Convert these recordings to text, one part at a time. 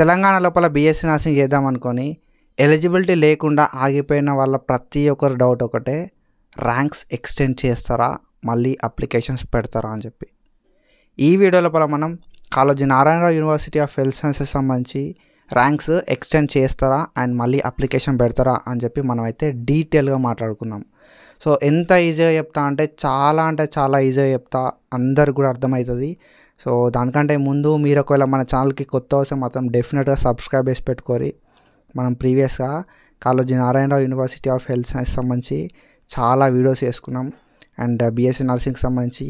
తెలంగాణ లోపల BSc nursing చేద్దాం అనుకొని ఎలిజిబిలిటీ లేకుండా ఆగిపోయిన వాళ్ళ ప్రతి ఒక్కరు డౌట్ ఒకటే, ర్యాంక్స్ ఎక్స్టెండ్ చేస్తారా, మళ్ళీ అప్లికేషన్స్ పెడతారా అని చెప్పి. ఈ వీడియో లోపల మనం Kaloji Narayana Rao university of health sciences సంబంధించి ర్యాంక్స్ ఎక్స్టెండ్ చేస్తారా అండ్ మళ్ళీ అప్లికేషన్ పెడతారా అని చెప్పి మనం అయితే డీటెయిల్గా మాట్లాడుకుందాం. సో ఎంత ఈజీగా చెప్తా అంటే చాలా ఈజీగా చెప్తా, అందరికి కూడా అర్థమవుతుంది. సో దానికంటే ముందు మీరు ఒకవేళ మన ఛానల్కి కొత్త వస్తే మాత్రం డెఫినెట్గా సబ్స్క్రైబ్ చేసి పెట్టుకోరి. మనం ప్రీవియస్గా Kaloji Narayana Rao university of health science సంబంధించి చాలా వీడియోస్ చేసుకున్నాం. అండ్ బీఎస్సీ నర్సింగ్ సంబంధించి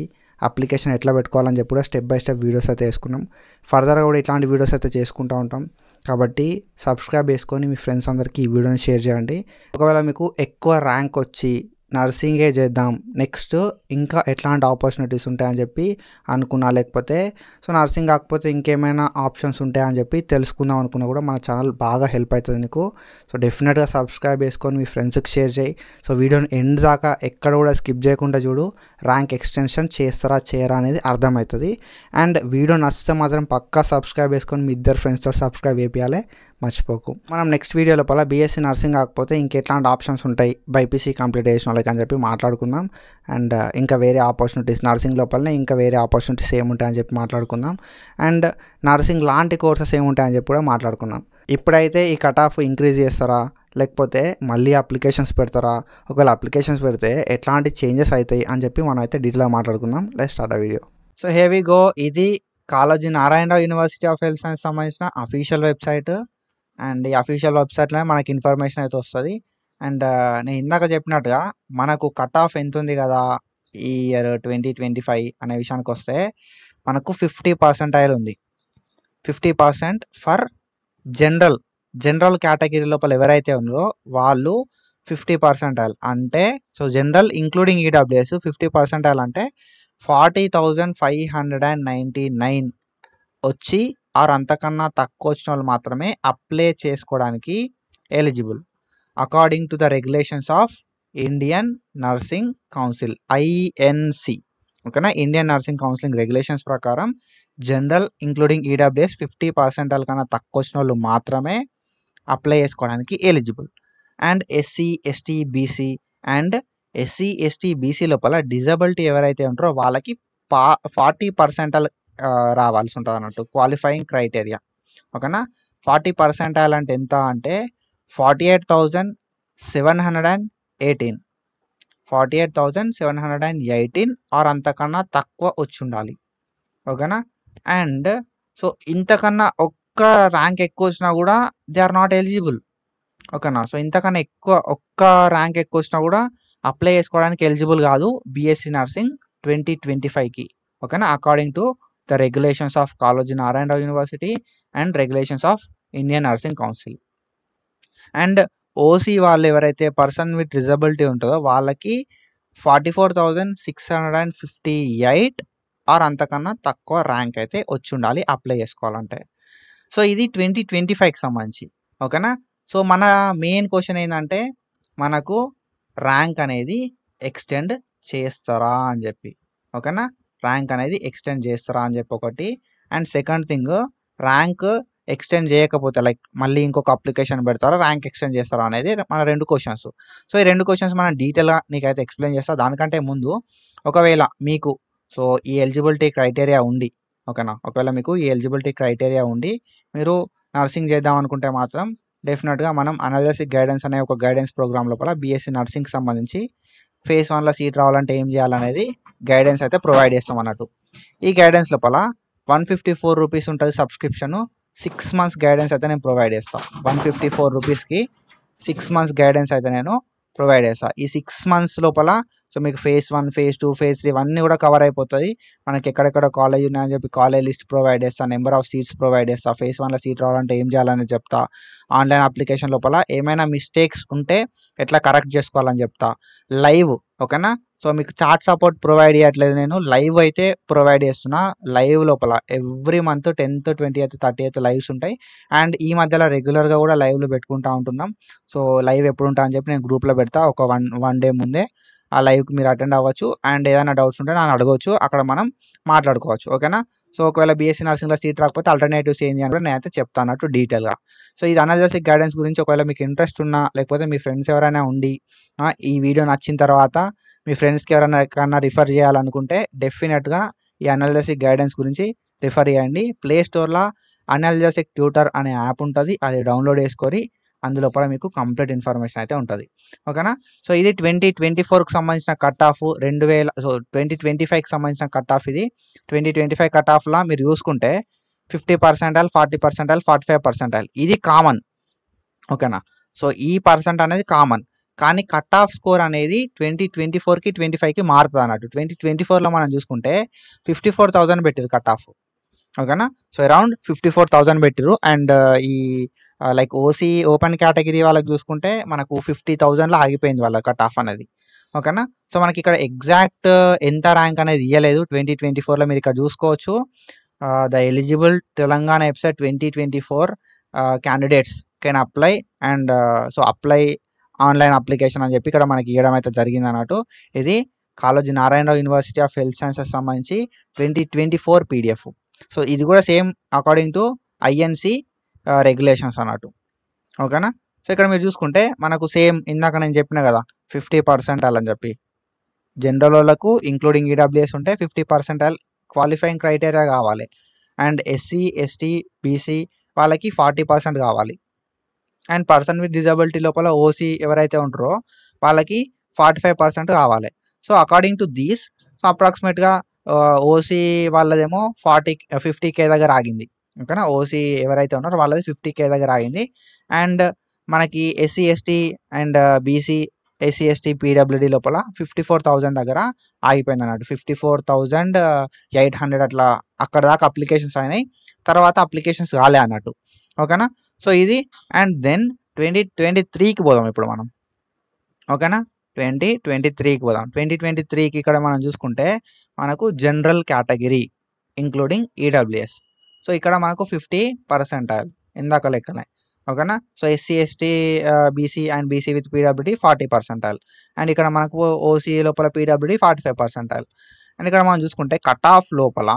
అప్లికేషన్ ఎట్లా పెట్టుకోవాలని చెప్పి కూడా స్టెప్ బై స్టెప్ వీడియోస్ అయితే వేసుకున్నాం. ఫర్దర్గా కూడా ఇట్లాంటి వీడియోస్ అయితే చేసుకుంటూ ఉంటాం. కాబట్టి సబ్స్క్రైబ్ చేసుకొని మీ ఫ్రెండ్స్ అందరికీ ఈ వీడియోని షేర్ చేయండి. ఒకవేళ మీకు ఎక్కువ ర్యాంక్ వచ్చి నర్సింగే చేద్దాం, నెక్స్ట్ ఇంకా ఎట్లాంటి ఆపర్చునిటీస్ ఉంటాయని చెప్పి అనుకున్నా, లేకపోతే సో నర్సింగ్ కాకపోతే ఇంకేమైనా ఆప్షన్స్ ఉంటాయని చెప్పి తెలుసుకుందాం అనుకున్నా కూడా మన ఛానల్ బాగా హెల్ప్ అవుతుంది నీకు. సో డెఫినెట్గా సబ్స్క్రైబ్ చేసుకొని మీ ఫ్రెండ్స్కి షేర్ చేయి. సో వీడియోని ఎండ్ దాకా ఎక్కడ కూడా స్కిప్ చేయకుండా చూడు. ర్యాంక్ ఎక్స్టెన్షన్ చేస్తారా చేయరా అనేది అర్థమవుతుంది. అండ్ వీడియో నచ్చితే మాత్రం పక్కా సబ్స్క్రైబ్ చేసుకొని మీ ఇద్దరు ఫ్రెండ్స్తో సబ్స్క్రైబ్ చేయాలి, మర్చిపోకు. మనం నెక్స్ట్ వీడియో లోపల బీఎస్సీ నర్సింగ్ కాకపోతే ఇంకెట్లాంటి ఆప్షన్స్ ఉంటాయి బైపీసీ కంప్లీట్ చేసిన వాళ్ళకి అని చెప్పి మాట్లాడుకుందాం. అండ్ ఇంకా వేరే ఆపర్చునిటీస్ నర్సింగ్ లోపలనే ఇంకా వేరే ఆపర్చునిటీస్ ఏముంటాయని చెప్పి మాట్లాడుకుందాం. అండ్ నర్సింగ్ లాంటి కోర్సెస్ ఏముంటాయని చెప్పి కూడా మాట్లాడుకుందాం. ఇప్పుడైతే ఈ కట్ ఆఫ్ ఇంక్రీజ్ చేస్తారా, లేకపోతే మళ్ళీ అప్లికేషన్స్ పెడతారా, ఒకవేళ అప్లికేషన్స్ పెడితే ఎట్లాంటి చేంజెస్ అవుతాయి అని చెప్పి మనం అయితే డీటెయిల్గా మాట్లాడుకుందాం. లెట్స్ స్టార్ట్ ఆ video. So here we go. ఇది Kaloji Narayana Rao university of health science సంబంధించిన అఫీషియల్ వెబ్సైట్. అండ్ ఈ అఫీషియల్ వెబ్సైట్లో మనకి ఇన్ఫర్మేషన్ అయితే వస్తుంది. అండ్ నేను ఇందాక చెప్పినట్టుగా మనకు కట్ ఆఫ్ ఎంత ఉంది కదా ఈ ఇయర్ 2025 అనే విషయానికి వస్తే మనకు 50% ఉంది. 50% ఫర్ జనరల్ కేటగిరీ లోపల ఎవరైతే ఉందో వాళ్ళు 50% అంటే, సో జనరల్ ఇంక్లూడింగ్ ఈడబ్ల్యూఎస్ 50% అంటే 40,599 వచ్చి ఆర్ అంతకన్నా తక్కువ వచ్చిన వాళ్ళు మాత్రమే అప్లై చేసుకోవడానికి eligible according to the regulations of Indian nursing council INC. ఓకేనా, ఇండియన్ నర్సింగ్ కౌన్సిలింగ్ రెగ్యులేషన్స్ ప్రకారం జనరల్ ఇంక్లూడింగ్ ఈడబ్ల్యూఎస్ 50% కన్నా తక్కువ వచ్చిన వాళ్ళు మాత్రమే అప్లై చేసుకోవడానికి eligible. And SC ST BC and SC ST BC లోపల డిజబిలిటీ ఎవరైతే ఉంటారో వాళ్ళకి 40% రావాల్సి ఉంటుంది అన్నట్టు క్వాలిఫైయింగ్ క్రైటీరియా. ఓకేనా, 40% అంటే ఎంత అంటే 48,718 ఆర్ అంతకన్నా తక్కువ వచ్చి ఉండాలి. ఓకేనా, అండ్ సో ఇంతకన్నా ఒక్క ర్యాంక్ ఎక్కువ వచ్చినా కూడా దే ఆర్ నాట్ ఎలిజిబుల్. ఓకేనా, సో ఇంతకన్నా ఒక్క ర్యాంక్ ఎక్కువ వచ్చినా కూడా అప్లై చేసుకోవడానికి ఎలిజిబుల్ కాదు బీఎస్సీ నర్సింగ్ 2025కి. ఓకేనా, according to the regulations of Kaloji Narayana Rao university and regulations of Indian nursing council. And OC వాళ్ళు ఎవరైతే పర్సన్ విత్ డిజబిలిటీ ఉంటుందో వాళ్ళకి 44,658 ఆర్ అంతకన్నా తక్కువ ర్యాంక్ అయితే వచ్చి ఉండాలి అప్లై చేసుకోవాలంటే. సో ఇది 2025కి సంబంధించి. ఓకేనా, సో మన మెయిన్ క్వశ్చన్ ఏంటంటే మనకు ర్యాంక్ అనేది ఎక్స్టెండ్ చేస్తారా అని చెప్పి. ఓకేనా, ర్యాంక్ అనేది ఎక్స్టెండ్ చేస్తారా అని చెప్పి ఒకటి. And second thing, rank extend చేయకపోతే లైక్ మళ్ళీ ఇంకొక అప్లికేషన్ పెడతారా, ర్యాంక్ ఎక్స్టెండ్ చేస్తారా అనేది మన రెండు క్వశ్చన్స్. సో ఈ రెండు క్వశ్చన్స్ మనం డీటెయిల్గా నీకైతే ఎక్స్ప్లెయిన్ చేస్తా. దానికంటే ముందు ఒకవేళ మీకు సో ఈ ఎలిజిబిలిటీ క్రైటీరియా ఉండి, ఓకేనా, ఒకవేళ మీకు ఈ ఎలిజిబిలిటీ క్రైటీరియా ఉండి మీరు నర్సింగ్ చేద్దాం అనుకుంటే మాత్రం డెఫినెట్గా మనం అనలసిక్ గైడెన్స్ అనే ఒక గైడెన్స్ ప్రోగ్రామ్ లోపల బీఎస్సీ నర్సింగ్కి సంబంధించి phase 1లో సీట్ రావాలంటే ఏం చేయాలనేది గైడెన్స్ అయితే ప్రొవైడ్ చేస్తాం అన్నట్టు. ఈ గైడెన్స్ లోపల 154 రూపీస్ ఉంటుంది సబ్స్క్రిప్షన్. 6 months గైడెన్స్ అయితే నేను ప్రొవైడ్ చేస్తాను. 154 రూపీస్కి 6 months గైడెన్స్ అయితే నేను ప్రొవైడ్ చేస్తాను. ఈ 6 months లోపల సో మీకు phase 1 phase 2 phase 3 ఇవన్నీ కూడా కవర్ అయిపోతుంది. మనకి ఎక్కడెక్కడ కాలేజ్ ఉన్నాయని చెప్పి కాలేజ్ లిస్ట్ ప్రొవైడ్ చేస్తాను, నెంబర్ ఆఫ్ సీట్స్ ప్రొవైడ్ చేస్తాను, phase 1లో సీట్ రావాలంటే ఏం చేయాలని చెప్తా, ఆన్లైన్ అప్లికేషన్ లోపల ఏమైనా మిస్టేక్స్ ఉంటే ఎట్లా కరెక్ట్ చేసుకోవాలని చెప్తా, లైవ్. ఓకేనా, సో మీకు చాట్ సపోర్ట్ ప్రొవైడ్ చేయట్లేదు, నేను లైవ్ అయితే ప్రొవైడ్ చేస్తున్నా. లైవ్ లోపల every month 10th 20th 30th lives ఉంటాయి. అండ్ ఈ మధ్యలో రెగ్యులర్గా కూడా లైవ్లు పెట్టుకుంటూ ఉంటున్నాం. సో లైవ్ ఎప్పుడు ఉంటా అని చెప్పి నేను గ్రూప్లో పెడతా ఒక వన్ డే ముందే. ఆ లైవ్కి మీరు అటెండ్ అవ్వచ్చు అండ్ ఏదైనా డౌట్స్ ఉంటే నన్ను అడగవచ్చు, అక్కడ మనం మాట్లాడుకోవచ్చు. ఓకేనా. సో ఒకవేళ బీఎస్సీ నర్సింగ్లో సీట్ రాకపోతే ఆల్టర్నేటివ్స్ ఏంటి అని కూడా నేనైతే చెప్తాను డీటెయిల్గా. సో ఇది అనాలిసిస్ గైడెన్స్ గురించి ఒకవేళ మీకు ఇంట్రెస్ట్ ఉన్నా లేకపోతే మీ ఫ్రెండ్స్ ఎవరైనా ఉండి ఈ వీడియో నచ్చిన తర్వాత మీ ఫ్రెండ్స్కి ఎవరైనా రిఫర్ చేయాలనుకుంటే డెఫినెట్గా ఈ అనాలిసిస్ గైడెన్స్ గురించి రిఫర్ చేయండి. ప్లే స్టోర్లో అనాలిసిస్ ట్యూటర్ అనే యాప్ ఉంటుంది, అది డౌన్లోడ్ చేసుకొని అందులోపల మీకు కంప్లీట్ ఇన్ఫర్మేషన్ అయితే ఉంటుంది. ఓకేనా. సో ఇది 2024కి సంబంధించిన కట్ ఆఫ్ 2025కి సంబంధించిన కట్ ఆఫ్. ఇది 2025 కట్ ఆఫ్లా మీరు చూసుకుంటే 50%, 40%, 45%, ఇది కామన్. ఓకేనా. సో ఈ పర్సెంట్ అనేది కామన్, కానీ కట్ ఆఫ్ స్కోర్ అనేది 2024కి 25కి మారుతుంది అన్నట్టు. 2024లో మనం చూసుకుంటే 54,000 పెట్టారు కట్ ఆఫ్. ఓకేనా. సో అరౌండ్ 54,000 పెట్టిరు. అండ్ ఈ లైక్ ఓసీ ఓపెన్ కేటగిరీ వాళ్ళకి చూసుకుంటే మనకు 50,000లో ఆగిపోయింది వాళ్ళ కట్ ఆఫ్ అనేది. ఓకేనా. సో మనకి ఇక్కడ ఎగ్జాక్ట్ ఎంత ర్యాంక్ అనేది ఇవ్వలేదు 2024లో. మీరు ఇక్కడ చూసుకోవచ్చు the eligible Telangana website 2024 candidates can apply and so apply online application అని చెప్పి ఇక్కడ మనకి ఇవ్వడం అయితే జరిగింది అన్నట్టు. ఇది Kaloji Narayana Rao university of health sciences సంబంధించి 2024 పీడిఎఫ్. సో ఇది కూడా same according to INC regulations అన్నట్టు. ఓకేనా. సో ఇక్కడ మీరు చూసుకుంటే మనకు సేమ్ ఇందాక నేను చెప్పిన కదా 50% అని చెప్పి, జనరల్ వాళ్ళకు ఇంక్లూడింగ్ ఈడబ్ల్యూఎస్ ఉంటే 50% క్వాలిఫైయింగ్ క్రైటీరియా కావాలి. అండ్ ఎస్సీ, ఎస్టీ, బీసీ వాళ్ళకి 40% కావాలి. అండ్ పర్సన్ విత్ డిజబిలిటీ లోపల ఓసీ ఎవరైతే ఉంటారో వాళ్ళకి 45% కావాలి. So according to these, so అప్రాక్సిమేట్గా ఓసీ వాళ్ళదేమో 50K దగ్గర ఆగింది. ఓకేనా. ఓసీ ఎవరైతే ఉన్నారో వాళ్ళది 50K దగ్గర ఆగింది. అండ్ మనకి SC, ST and BC, SC, ST, PWD లోపల 54,000 దగ్గర ఆగిపోయింది అన్నట్టు. 54,800 అట్లా అక్కడ దాకా అప్లికేషన్స్ అయినాయి, తర్వాత అప్లికేషన్స్ కాలే అన్నట్టు. ఓకేనా. సో ఇది. అండ్ దెన్ 2023కి పోదాం ఇప్పుడు మనం. ఓకేనా. 2023కి పోదాం. 2023కి ఇక్కడ మనం చూసుకుంటే మనకు general category including EWS. So ఇక్కడ మనకు 50% ఇందాక లెక్కనే. ఓకేనా. So SC, ST, BC and BC with PWD 40%. And ఇక్కడ మనకు ఓసీ లోపల పీడబ్ల్యూడీ 45%. అండ్ ఇక్కడ మనం చూసుకుంటే కట్ ఆఫ్ లోపల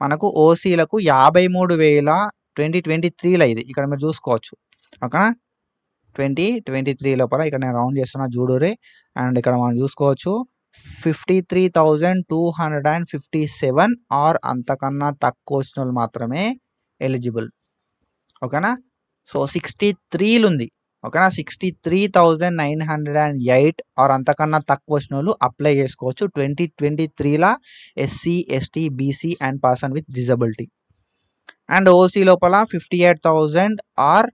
మనకు ఓసీలకు 53,000 2023లో ఇది ఇక్కడ మీరు చూసుకోవచ్చు. ఓకేనా. 2023 లోపల ఇక్కడ నేను రౌండ్ చేస్తున్నా చూడురే. అండ్ ఇక్కడ మనం చూసుకోవచ్చు 53,257 ఆర్ అంతకన్నా తక్కువ వచ్చిన వాళ్ళు మాత్రమే ఎలిజిబుల్. ఓకేనా. సో 63 ఉంది. ఓకేనా. 63,908 ఆర్ అంతకన్నా తక్కువ వచ్చిన వాళ్ళు అప్లై చేసుకోవచ్చు 2023లా SC, ST, BC and person with disability. And OC లోపల 58,000 ఆర్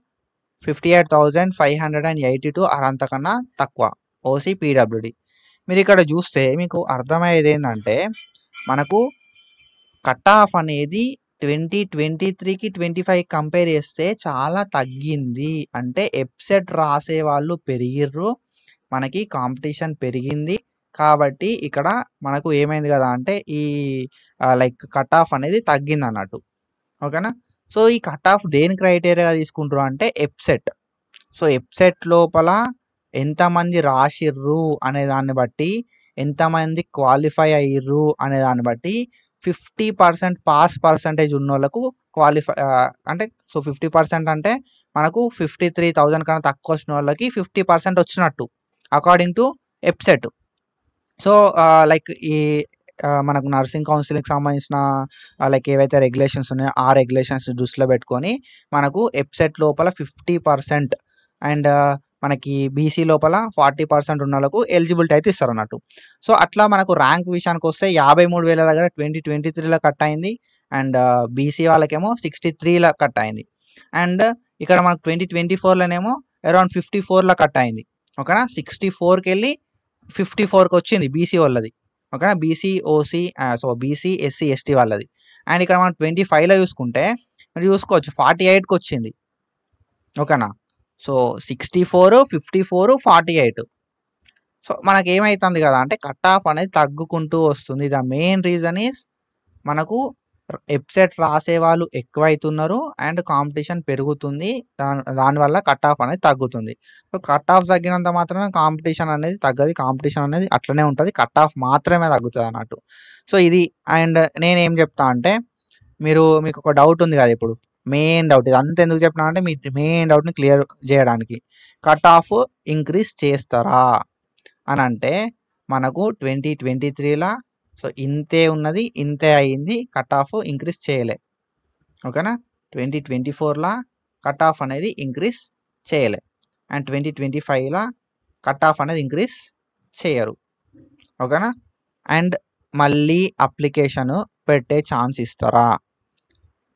58,582 ఆర్ అంతకన్నా తక్కువ ఓసీ, పీడబ్ల్యూడీ. మీరు ఇక్కడ చూస్తే మీకు అర్థమయ్యేది ఏంటంటే మనకు కట్ ఆఫ్ అనేది 2023కి 25 కంపేర్ చేస్తే చాలా తగ్గింది. అంటే ఎప్సెట్ రాసే వాళ్ళు పెరిగిర్రు, మనకి కాంపిటీషన్ పెరిగింది. కాబట్టి ఇక్కడ మనకు ఏమైంది కదా అంటే ఈ లైక్ కట్ ఆఫ్ అనేది తగ్గింది అన్నట్టు. ఓకేనా. సో ఈ కట్ ఆఫ్ దేని క్రైటీరియా తీసుకుంటారు అంటే ఎప్సెట్. సో ఎప్సెట్ లోపల ఎంతమంది రాసిర్రు అనే దాన్ని బట్టి, ఎంతమంది క్వాలిఫై అయ్యిర్రు అనే దాన్ని బట్టి 50% పాస్ పర్సంటేజ్ ఉన్న వాళ్ళకు క్వాలిఫై అంటే సో 50% అంటే మనకు 53,000 కన్నా తక్కువ వచ్చిన వాళ్ళకి 50% వచ్చినట్టు according to EAPCET. So like ఈ మనకు నర్సింగ్ కౌన్సిలింగ్కి సంబంధించిన లైక్ ఏవైతే రెగ్యులేషన్స్ ఉన్నాయో ఆ రెగ్యులేషన్స్ దృష్టిలో పెట్టుకొని మనకు ఎప్సెట్ లోపల 50% అండ్ మనకి బీసీ లోపల 40% ఉన్న వాళ్ళకు ఎలిజిబిలిటీ అయితే ఇస్తారు అన్నట్టు. సో అట్లా మనకు ర్యాంక్ విషయానికి వస్తే 53,000 దగ్గర 2023లో కట్ అయింది. అండ్ బీసీ వాళ్ళకేమో 63లో కట్ అయింది. అండ్ ఇక్కడ మనకు 2024లోనేమో అరౌండ్ 54లో కట్ అయింది. ఓకేనా. 64కి వెళ్ళి 54కి వచ్చింది బీసీ వాళ్ళది. ఓకేనా. BC, OC, so BC, SC, ST వాళ్ళది. అండ్ ఇక్కడ మనం 25లో చూసుకుంటే మీరు చూసుకోవచ్చు 48కి వచ్చింది. ఓకేనా. సో 64, 54, 48. సో మనకి ఏమవుతుంది కదా అంటే కట్ ఆఫ్ అనేది తగ్గుకుంటూ వస్తుంది. ద మెయిన్ రీజన్ ఈస్ మనకు వెబ్సైట్ రాసే వాళ్ళు ఎక్కువైతున్నారు అండ్ కాంపిటీషన్ పెరుగుతుంది. దానివల్ల కట్ ఆఫ్ అనేది తగ్గుతుంది. సో కట్ ఆఫ్ తగ్గినంత మాత్రాన కాంపిటీషన్ అనేది తగ్గదు. కాంపిటీషన్ అనేది అట్లనే ఉంటుంది. కట్ ఆఫ్ మాత్రమే తగ్గుతుంది అన్నట్టు. సో ఇది అండ్ నేనేం చెప్తా అంటే మీకు ఒక డౌట్ ఉంది కదా ఇప్పుడు మెయిన్ డౌట్. ఇది అంత ఎందుకు చెప్పినా అంటే మీ మెయిన్ డౌట్ని క్లియర్ చేయడానికి. కట్ ఆఫ్ ఇంక్రీజ్ చేస్తారా అని అంటే మనకు 2023లా సో ఇంతే ఉన్నది, ఇంతే అయింది, కట్ ఆఫ్ ఇంక్రీజ్ చేయలే. ఓకేనా. 2024లా కట్ ఆఫ్ అనేది ఇంక్రీజ్ చేయలే అండ్ 2025లా కట్ ఆఫ్ అనేది ఇంక్రీజ్ చేయరు. ఓకేనా. అండ్ మళ్ళీ అప్లికేషన్ పెట్టే ఛాన్స్ ఇస్తారా?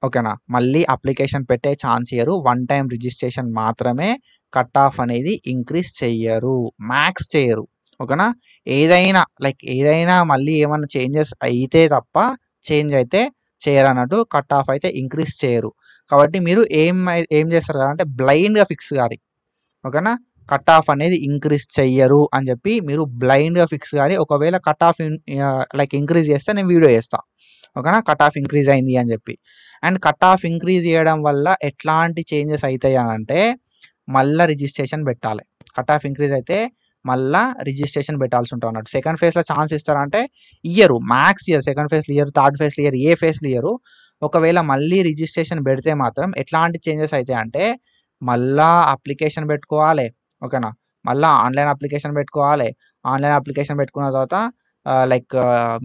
ఓకేనా. మళ్ళీ అప్లికేషన్ పెట్టే ఛాన్స్ ఇయ్యరు. వన్ టైం రిజిస్ట్రేషన్ మాత్రమే. కట్ ఆఫ్ అనేది ఇంక్రీజ్ చెయ్యరు, మ్యాక్స్ చేయరు. ఓకేనా. ఏదైనా మళ్ళీ ఏమన్నా చేంజెస్ అయితే తప్ప చేంజ్ అయితే చేయరు అన్నట్టు. కట్ ఆఫ్ అయితే ఇంక్రీజ్ చేయరు. కాబట్టి మీరు ఏం చేస్తారు కదంటే బ్లైండ్గా ఫిక్స్ గారి. ఓకేనా. కట్ ఆఫ్ అనేది ఇంక్రీజ్ చెయ్యరు అని చెప్పి మీరు బ్లైండ్గా ఫిక్స్ గారి. ఒకవేళ కట్ ఆఫ్ ఇంక్రీజ్ చేస్తే నేను వీడియో చేస్తాను. ఓకేనా. కట్ ఆఫ్ ఇంక్రీజ్ అయింది అని చెప్పి. అండ్ కట్ ఆఫ్ ఇంక్రీజ్ చేయడం వల్ల ఎట్లాంటి చేంజెస్ అవుతాయి అని అంటే మళ్ళీ రిజిస్ట్రేషన్ పెట్టాలి. కట్ ఆఫ్ ఇంక్రీజ్ అయితే మళ్ళీ రిజిస్ట్రేషన్ పెట్టాల్సి ఉంటుంది అన్నట్టు. సెకండ్ ఫేజ్లో ఛాన్స్ ఇస్తారంటే ఇయరు, మ్యాక్స్ ఇయర్. సెకండ్ ఫేజ్లో ఇయర్, థర్డ్ ఫేజ్లో ఇయర్, ఏ ఫేజ్లో ఇయరు. ఒకవేళ మళ్ళీ రిజిస్ట్రేషన్ పెడితే మాత్రం ఎట్లాంటి చేంజెస్ అవుతాయి అంటే మళ్ళా అప్లికేషన్ పెట్టుకోవాలి. ఓకేనా. మళ్ళీ ఆన్లైన్ అప్లికేషన్ పెట్టుకోవాలి. ఆన్లైన్ అప్లికేషన్ పెట్టుకున్న తర్వాత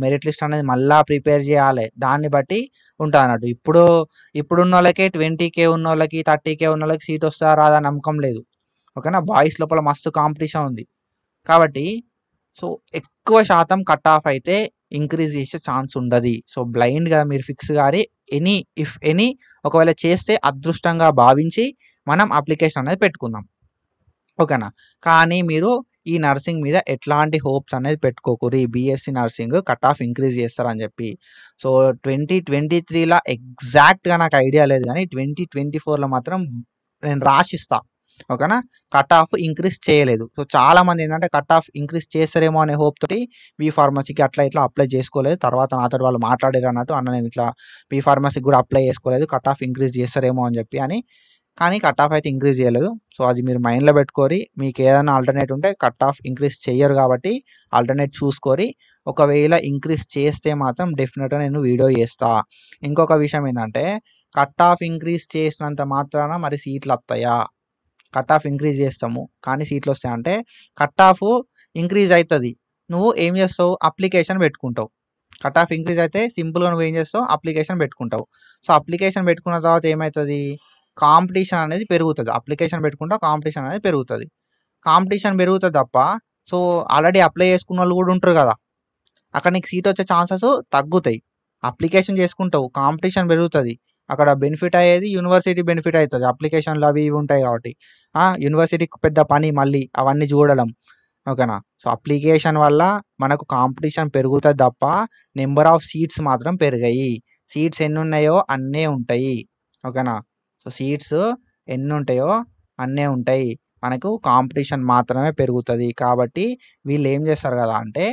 మెరిట్ లిస్ట్ అనేది మళ్ళీ ప్రిపేర్ చేయాలి. దాన్ని బట్టి ఉంటుంది అన్నట్టు. ఇప్పుడున్న వాళ్ళకి 20K ఉన్న వాళ్ళకి 30K ఉన్న వాళ్ళకి సీట్ వస్తుందా రాదా నమ్మకం లేదు. ఓకేనా. బాయ్స్ లోపల మస్తు కాంపిటీషన్ ఉంది. కాబట్టి సో ఎక్కువ శాతం కట్ ఆఫ్ అయితే ఇంక్రీజ్ చేసే ఛాన్స్ ఉండదు. సో బ్లైండ్గా మీరు ఫిక్స్ గారి ఎనీ ఒకవేళ చేస్తే అదృష్టంగా భావించి మనం అప్లికేషన్ అనేది పెట్టుకుందాం. ఓకేనా. కానీ మీరు ఈ నర్సింగ్ మీద ఎట్లాంటి హోప్స్ అనేది పెట్టుకోకూరి. BSc nursing cut off increase చేస్తారని చెప్పి. సో 2023లా ఎగ్జాక్ట్గా నాకు ఐడియా లేదు, కానీ 2024లో మాత్రం నేను రాసిస్తా. ఓకేనా. కట్ ఆఫ్ ఇంక్రీజ్ చేయలేదు. సో చాలామంది ఏంటంటే కట్ ఆఫ్ ఇంక్రీజ్ చేస్తారేమో అనే హోప్ తోటి బీ ఫార్మసీకి ఇట్లా అప్లై చేసుకోలేదు. తర్వాత నాతో వాళ్ళు మాట్లాడారు అన్నట్టు, అన్న నేను ఇట్లా బీ ఫార్మసీకి కూడా అప్లై చేసుకోలేదు, కట్ ఆఫ్ ఇంక్రీజ్ చేస్తారేమో అని చెప్పి అని. కానీ కట్ ఆఫ్ అయితే ఇంక్రీజ్ చేయలేదు. సో అది మీరు మైండ్లో పెట్టుకోరి. మీకు ఏదైనా ఆల్టర్నేట్ ఉంటే కట్ ఆఫ్ ఇంక్రీజ్ చేయరు కాబట్టి ఆల్టర్నేట్ చూసుకొని ఒకవేళ ఇంక్రీజ్ చేస్తే మాత్రం డెఫినెట్గా నేను వీడియో చేస్తా. ఇంకొక విషయం ఏంటంటే కట్ ఆఫ్ ఇంక్రీజ్ చేసినంత మాత్రాన మరి సీట్లు వస్తాయా? కట్ ఆఫ్ ఇంక్రీజ్ చేస్తాము కానీ సీట్లు వస్తాయంటే కట్ ఆఫ్ ఇంక్రీజ్ అవుతుంది, నువ్వు ఏం చేస్తావు? అప్లికేషన్ పెట్టుకుంటావు. కట్ ఆఫ్ ఇంక్రీజ్ అయితే సింపుల్గా నువ్వు ఏం చేస్తావు? అప్లికేషన్ పెట్టుకుంటావు. సో అప్లికేషన్ పెట్టుకున్న తర్వాత ఏమవుతుంది? కాంపిటీషన్ అనేది పెరుగుతుంది. అప్లికేషన్ పెట్టుకుంటా కాంపిటీషన్ అనేది పెరుగుతుంది. కాంపిటీషన్ పెరుగుతుంది తప్ప సో ఆల్రెడీ అప్లై చేసుకున్న వాళ్ళు కూడా ఉంటారు కదా, అక్కడ నీకు సీట్ వచ్చే ఛాన్సెస్ తగ్గుతాయి. అప్లికేషన్ చేసుకుంటావు, కాంపిటీషన్ పెరుగుతుంది. అక్కడ బెనిఫిట్ అయ్యేది యూనివర్సిటీ బెనిఫిట్ అవుతుంది. అప్లికేషన్లు అవి ఇవి ఉంటాయి కాబట్టి యూనివర్సిటీకి పెద్ద పని మళ్ళీ అవన్నీ చూడడం. ఓకేనా. సో అప్లికేషన్ వల్ల మనకు కాంపిటీషన్ పెరుగుతుంది తప్ప నెంబర్ ఆఫ్ సీట్స్ మాత్రం పెరిగాయి. సీట్స్ ఎన్ని ఉన్నాయో అన్నే ఉంటాయి. ఓకేనా. సో సీట్స్ ఎన్ని ఉంటాయో అన్నే ఉంటాయి. మనకు కాంపిటీషన్ మాత్రమే పెరుగుతుంది. కాబట్టి వీళ్ళు ఏం చేస్తారు కదా అంటే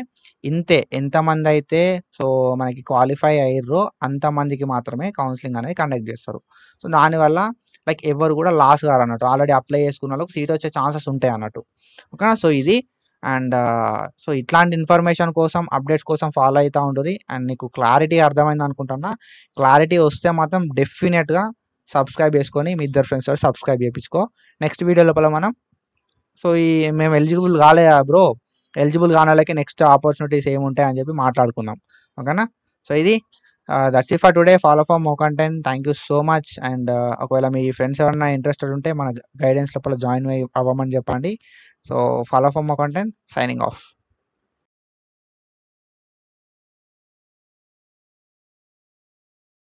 ఎంతమంది అయితే సో మనకి క్వాలిఫై అయ్యారో అంతమందికి మాత్రమే కౌన్సిలింగ్ అనేది కండక్ట్ చేస్తారు. సో దానివల్ల ఎవరు కూడా లాస్ కారు అన్నట్టు. ఆల్రెడీ అప్లై చేసుకున్న వాళ్ళకి సీట్ వచ్చే ఛాన్సెస్ ఉంటాయి అన్నట్టు. ఓకేనా. సో ఇది అండ్ సో ఇట్లాంటి ఇన్ఫర్మేషన్ కోసం అప్డేట్స్ కోసం ఫాలో అవుతూ ఉంటుంది. అండ్ నీకు క్లారిటీ అర్థమైంది అనుకుంటున్నా. క్లారిటీ వస్తే మాత్రం డెఫినెట్గా సబ్స్క్రైబ్ చేసుకొని మీ ఇద్దరు ఫ్రెండ్స్ తోటి సబ్స్క్రైబ్ చేయించుకో. నెక్స్ట్ వీడియో లోపల మనం సో మేము ఎలిజిబుల్ కాలేదా బ్రో, ఎలిజిబుల్ కాని వాళ్ళకి నెక్స్ట్ ఆపర్చునిటీస్ ఏముంటాయి అని చెప్పి మాట్లాడుకుందాం. ఓకేనా. సో ఇది that's it for today. Follow for more content. Thank you so much. And ఒకవేళ మీ ఫ్రెండ్స్ ఎవరైనా ఇంట్రెస్టెడ్ ఉంటే మన గైడెన్స్ లోపల జాయిన్ అవ్వమని చెప్పండి. So follow for more content. Signing off.